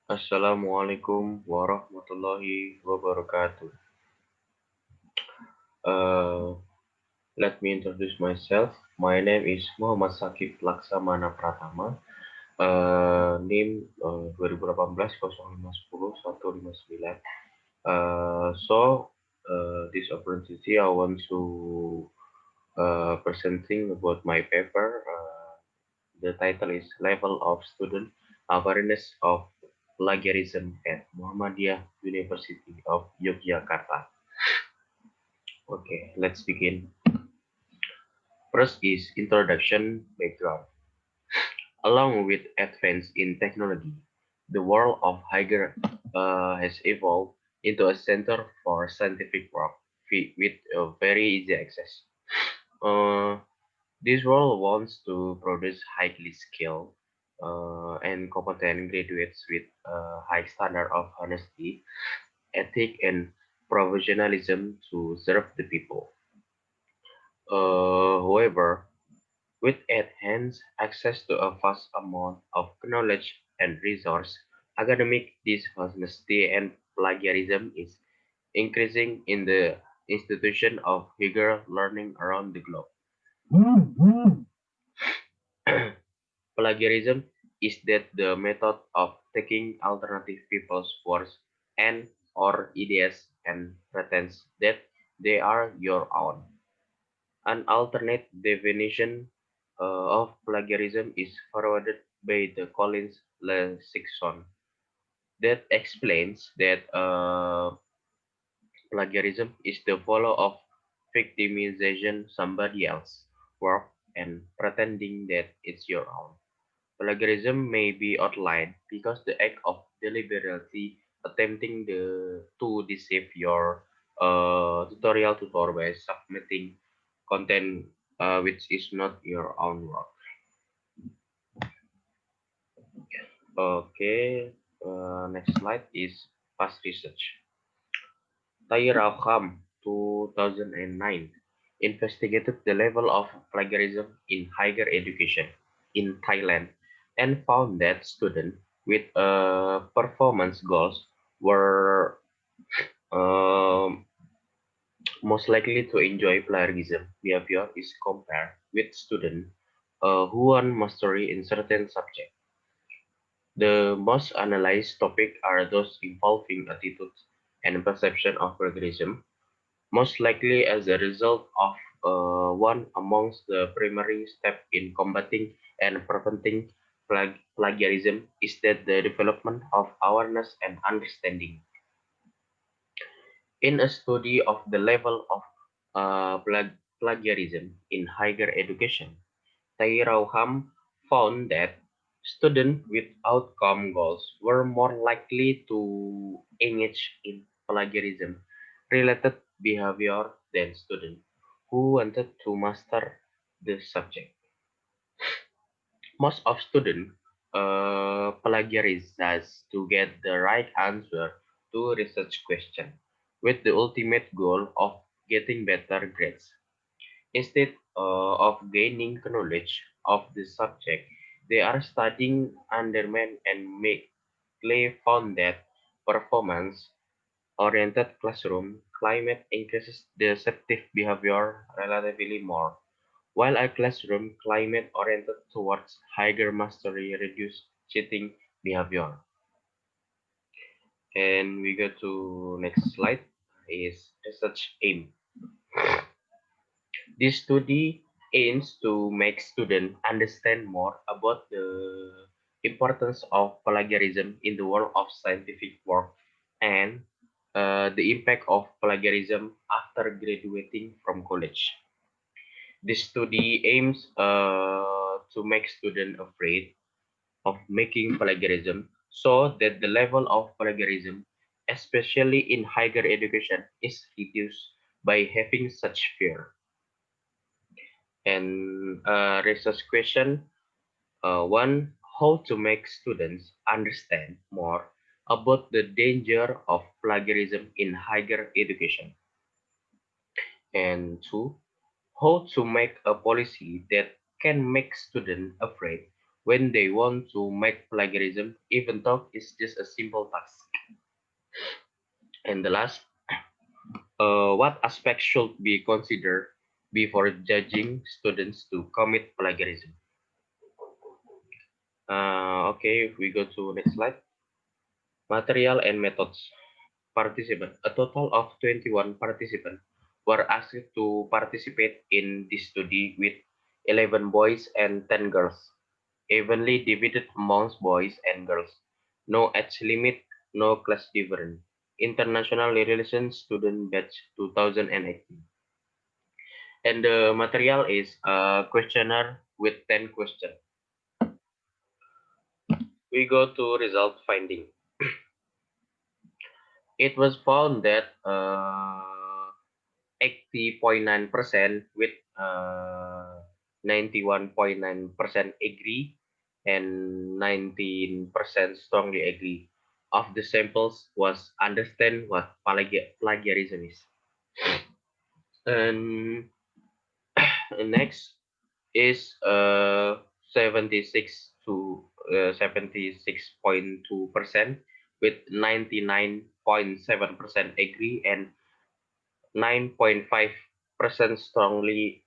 Assalamualaikum warahmatullahi wabarakatuh. Uh, Let me introduce myself. My name is Muhammad Tsaqif Laksamana Pratama. NIM 2018 0510 159. This opportunity I want to presenting about my paper. The title is Level of Student Awareness of Plagiarism at Muhammadiyah University of Yogyakarta. Okay, let's begin. First is introduction background. Along with advance in technology, the world of higher has evolved into a center for scientific work with very easy access. Uh, this world wants to produce highly skilled and competent graduates with a high standard of honesty, ethic, and professionalism to serve the people. However, with enhanced access to a vast amount of knowledge and resource, academic dishonesty and plagiarism is increasing in the institution of higher learning around the globe. Plagiarism is that the method of taking alternative people's words and or ideas and pretends that they are your own. An alternate definition of plagiarism is forwarded by the Collins lexicon that explains that plagiarism is the follow of victimization somebody else's work and pretending that it's your own. Plagiarism may be outlined because the act of deliberately attempting to deceive your tutorial tutor by submitting content which is not your own work. Okay, next slide is past research. Tairaukham 2009 investigated the level of plagiarism in higher education in Thailand and found that students with performance goals were um, most likely to enjoy plagiarism behavior is compared with students who want mastery in certain subjects. The most analyzed topics are those involving attitudes and perception of plagiarism, most likely as a result of one amongst the primary steps in combating and preventing plagiarism is that the development of awareness and understanding. In a study of the level of plagiarism in higher education, Tairauham found that students with outcome goals were more likely to engage in plagiarism-related behavior than students who wanted to master the subject. Most of students plagiarize to get the right answer to research question, with the ultimate goal of getting better grades. Instead of gaining knowledge of the subject, they are studying undermine and make Clay found that performance-oriented classroom climate increases deceptive behavior relatively more, while a classroom climate oriented towards higher mastery reduces cheating behavior. And we go to next slide is research aim. This study aims to make students understand more about the importance of plagiarism in the world of scientific work and the impact of plagiarism after graduating from college. This study aims to make students afraid of making plagiarism so that the level of plagiarism, especially in higher education, is reduced by having such fear. And research question one, how to make students understand more about the danger of plagiarism in higher education. And two, how to make a policy that can make students afraid when they want to make plagiarism, even though it's just a simple task. And the last, what aspects should be considered before judging students to commit plagiarism? Okay, if we go to next slide. Material and methods. Participant. A total of 21 participants were asked to participate in this study with 11 boys and 10 girls, evenly divided amongst boys and girls. No age limit, no class difference. International Relations Student Batch 2018. And the material is a questionnaire with 10 questions. We go to result finding. It was found that 80.9% with 91.9% agree and 19% strongly agree of the samples was understand what plagiarism is. And next is 76 to 76.2% with 99.7% agree and 9.5% strongly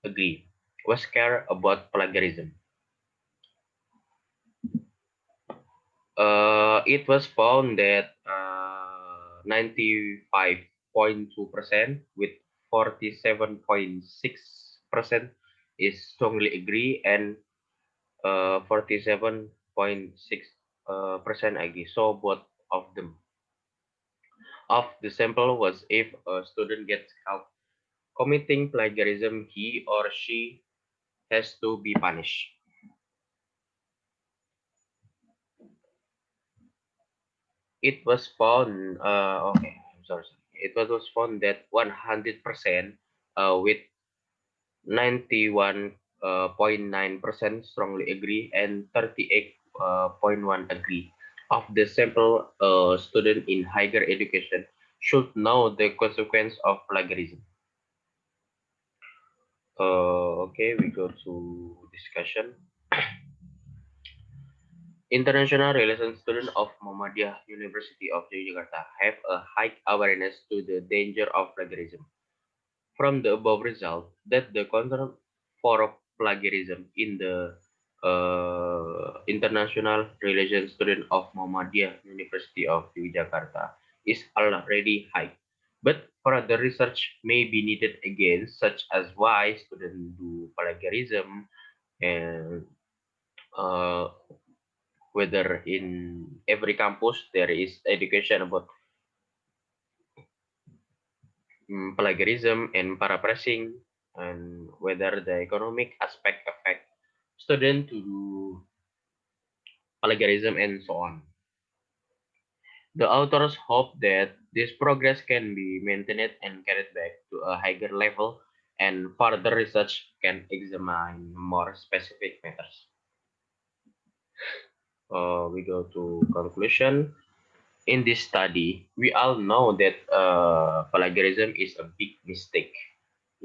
agree. Was care about plagiarism. It was found that 95.2% with 47.6% is strongly agree and 47.6% agree. So both of them of the sample was if a student gets caught committing plagiarism, he or she has to be punished. It was found, okay, I'm sorry. It was found that 100% with 91.9% strongly agree and 38.1 agree of the sample student in higher education should know the consequence of plagiarism. Okay, we go to discussion. International Relations students of Muhammadiyah University of Yogyakarta have a high awareness to the danger of plagiarism. From the above result, that the concern for plagiarism in the International Relations student of Muhammadiyah University of Yogyakarta is already high. But further research may be needed again, such as why students do plagiarism and uh, whether in every campus there is education about plagiarism and paraphrasing, and whether the economic aspect affect student to do plagiarism and so on. The authors hope that this progress can be maintained and carried back to a higher level, and further research can examine more specific matters. We go to conclusion. In this study, we all know that plagiarism is a big mistake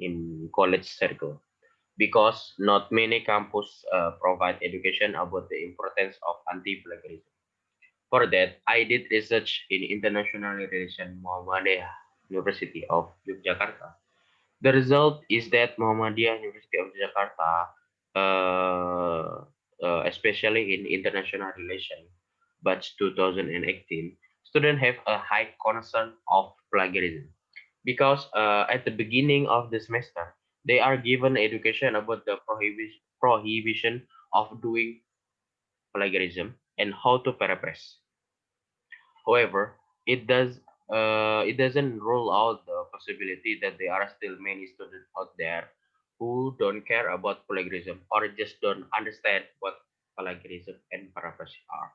in college circle because not many campus provide education about the importance of anti-plagiarism. For that, I did research in international relations Muhammadiyah University of Yogyakarta. The result is that Muhammadiyah University of Jakarta, especially in international relations, batch 2018, students have a high concern of plagiarism because at the beginning of the semester, they are given education about the prohibition of doing plagiarism and how to paraphrase. However, it doesn't rule out the possibility that there are still many students out there who don't care about plagiarism or just don't understand what plagiarism and paraphrasing are.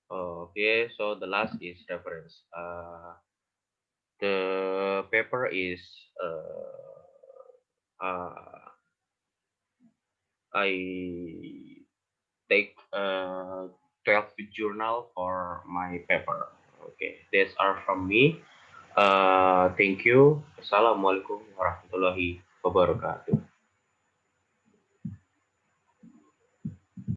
Okay, so the last is reference. The paper is uh, I take 12 journal for my paper. Okay, these are from me. Thank you. Assalamualaikum warahmatullahi wabarakatuh.